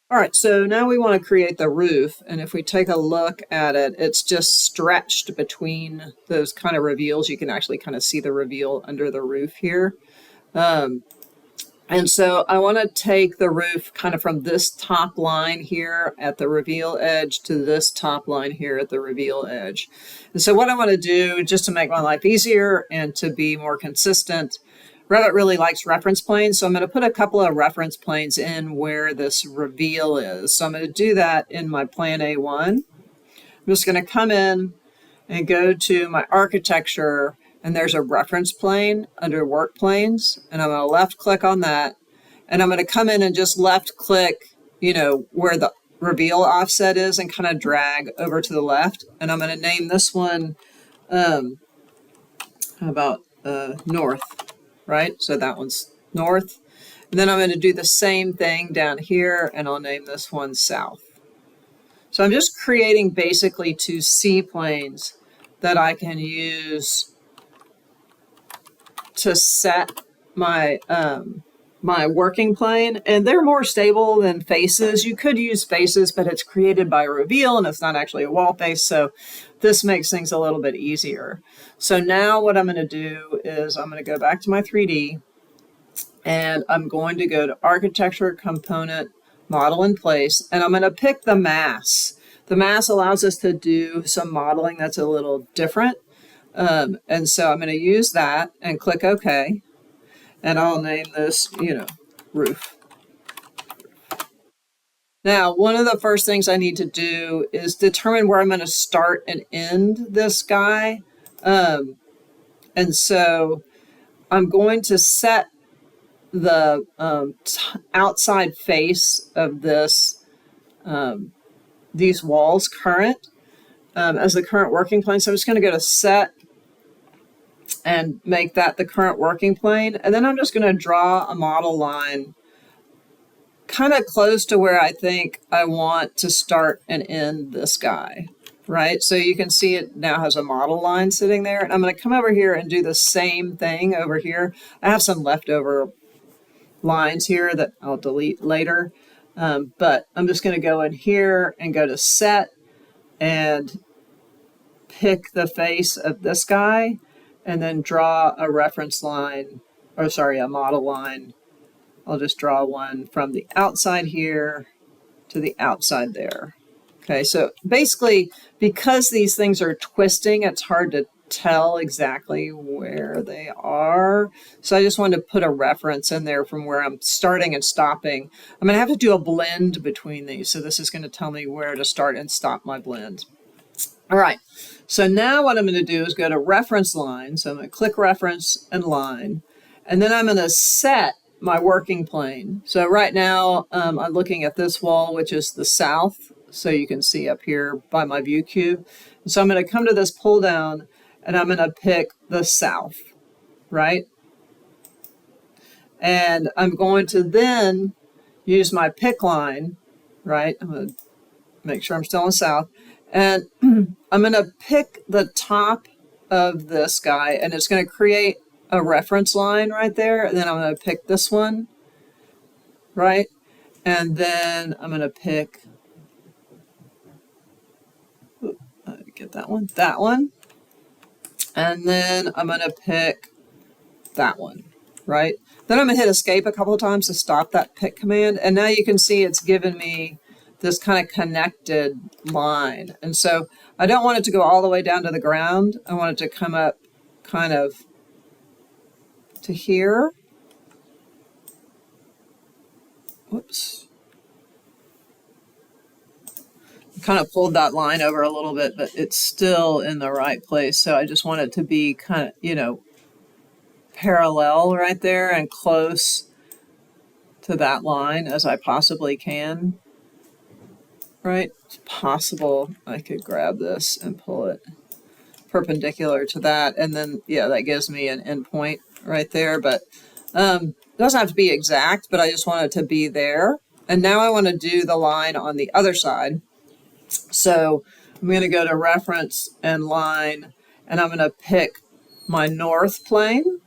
All right, so now we want to create the roof, and if we take a look at it, it's just stretched between those kind of reveals. You can actually kind of see the reveal under the roof here. And so I want to take the roof kind of from this top line here at the reveal edge to this top line here at the reveal edge. And so what I want to do, just to make my life easier and to be more consistent, Revit really likes reference planes, so I'm going to put a couple of reference planes in where this reveal is. So I'm going to do that in my plan A1. I'm just going to come in and go to my architecture, and there's a reference plane under work planes, and I'm going to left click on that, and I'm going to come in and just left click, where the reveal offset is, and kind of drag over to the left. And I'm going to name this one, how about north, right? So that one's north. And then I'm going to do the same thing down here, and I'll name this one south. So I'm just creating basically two C-planes that I can use to set my my working plane, and they're more stable than faces. You could use faces, but it's created by reveal and it's not actually a wall face, so this makes things a little bit easier. So now what I'm going to do is I'm going to go back to my 3D, and I'm going to go to Architecture, Component, Model in Place, and I'm going to pick the mass. The mass allows us to do some modeling that's a little different. And so I'm going to use that and click OK. And I'll name this, roof. Now, one of the first things I need to do is determine where I'm going to start and end this guy. And so I'm going to set the outside face of this these walls current as the current working plane. So I'm just going to go to Set and make that the current working plane. And then I'm just going to draw a model line kind of close to where I think I want to start and end this guy, right? So you can see it now has a model line sitting there. And I'm going to come over here and do the same thing over here. I have some leftover lines here that I'll delete later. But I'm just going to go in here and go to Set and pick the face of this guy, and then draw a reference line, a model line. I'll just draw one from the outside here to the outside there. Okay, so basically, because these things are twisting, it's hard to tell exactly where they are. So I just wanted to put a reference in there from where I'm starting and stopping. I'm going to have to do a blend between these. So this is going to tell me where to start and stop my blend. All right, so now what I'm going to do is go to reference line. So I'm going to click reference and line, and then I'm going to set my working plane. So right now I'm looking at this wall, which is the south. So you can see up here by my view cube. And so I'm going to come to this pull down, and I'm going to pick the south, right? And I'm going to then use my pick line, right? I'm going to make sure I'm still in south. And I'm going to pick the top of this guy, and it's going to create a reference line right there. And then I'm going to pick this one, right? And then I'm going to pick, get that one. And then I'm going to pick that one, right? Then I'm going to hit escape a couple of times to stop that pick command. And now you can see it's given me this kind of connected line. And so I don't want it to go all the way down to the ground. I want it to come up kind of to here. Whoops. Kind of pulled that line over a little bit, but it's still in the right place. So I just want it to be kind of, parallel right there and close to that line as I possibly can. Right? It's possible I could grab this and pull it perpendicular to that, and then that gives me an endpoint right there. But it doesn't have to be exact, but I just want it to be there. And now I want to do the line on the other side. So I'm going to go to reference and line, and I'm going to pick my north plane,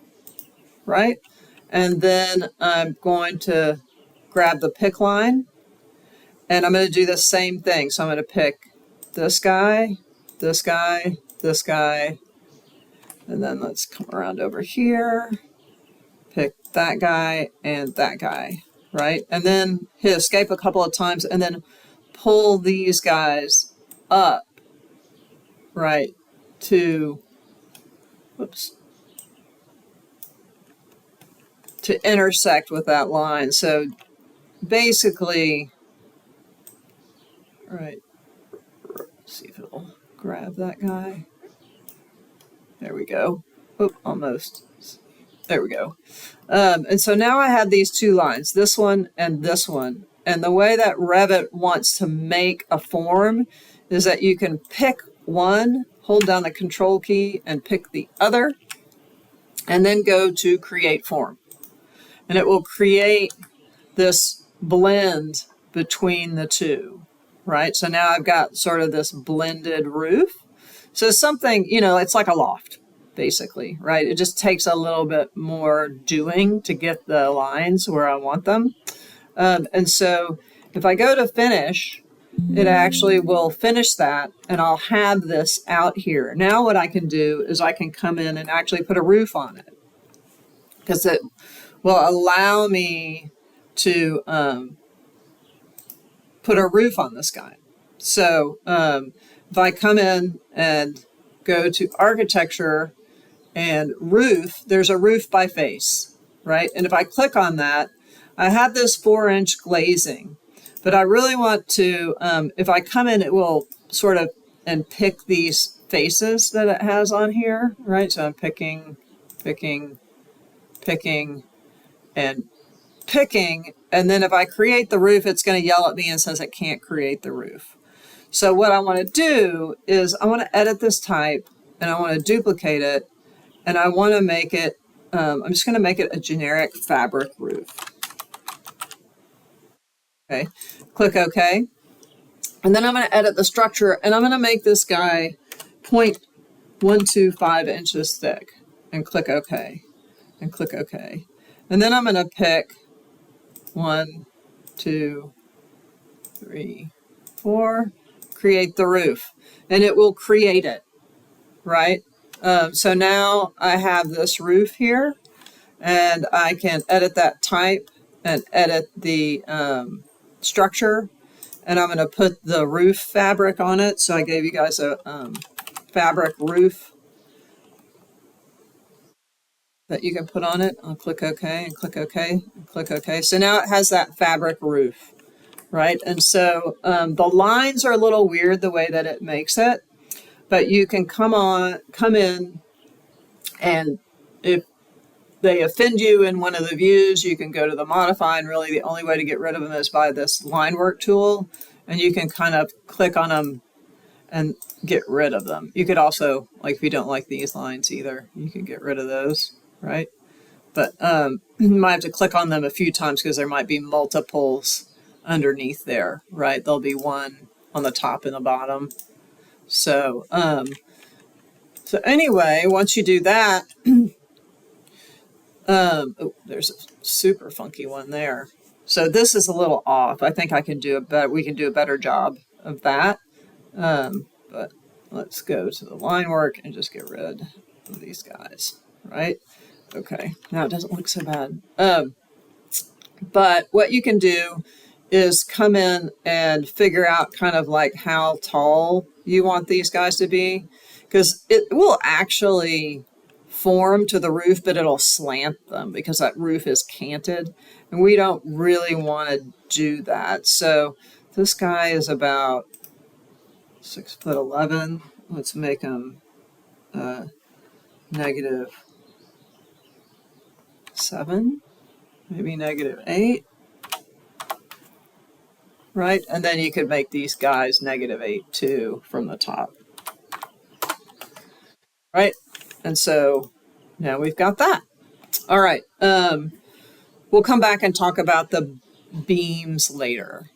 right? And then I'm going to grab the pick line, And I'm going to do the same thing. So I'm going to pick this guy, this guy, this guy, and then let's come around over here, pick that guy and that guy, right? And then hit escape a couple of times and then pull these guys up, right, to, whoops, to intersect with that line. So basically, right, let's see if it'll grab that guy. There we go. Oh, almost. There we go. And so now I have these two lines, this one and this one. And the way that Revit wants to make a form is that you can pick one, hold down the control key and pick the other, and then go to create form. And it will create this blend between the two, right? So now I've got sort of this blended roof. So something, you know, it's like a loft, basically, right? It just takes a little bit more doing to get the lines where I want them. And so if I go to finish, it actually will finish that and I'll have this out here. Now what I can do is I can come in and actually put a roof on it because it will allow me to put a roof on this guy. So if I come in and go to architecture and roof, there's a roof by face, right? And if I click on that, I have this 4-inch glazing, but I really want to, if I come in, it will sort of and pick these faces that it has on here, right? So I'm picking, and picking, and then if I create the roof, it's going to yell at me and says it can't create the roof. So what I want to do is I want to edit this type and I want to duplicate it and I want to make it, I'm just going to make it a generic fabric roof. Okay, click OK. And then I'm going to edit the structure and I'm going to make this guy 0.125 inches thick and click OK and click OK. And then I'm going to pick 1, 2, 3, 4, create the roof, and it will create it, right? So now I have this roof here, and I can edit that type and edit the structure, and I'm going to put the roof fabric on it. So I gave you guys a fabric roof that you can put on it. I'll click OK and click OK and click OK. So now it has that fabric roof, right? And so the lines are a little weird the way that it makes it, but you can come in, and if they offend you in one of the views, you can go to the modify, and really the only way to get rid of them is by this line work tool, and you can kind of click on them and get rid of them. You could also, like if you don't like these lines either, you can get rid of those, right? But you might have to click on them a few times because there might be multiples underneath there, right? There'll be one on the top and the bottom. So, so anyway, once you do that, oh, there's a super funky one there. So this is a little off. I think I can do we can do a better job of that. But let's go to the line work and just get rid of these guys, right? Okay, now it doesn't look so bad. But what you can do is come in and figure out kind of like how tall you want these guys to be, because it will actually form to the roof, but it'll slant them because that roof is canted, and we don't really want to do that. So this guy is about 6'11". Let's make him -7, maybe -8, right? And then you could make these guys -8 too from the top, right? And so now we've got that. All right, we'll come back and talk about the beams later.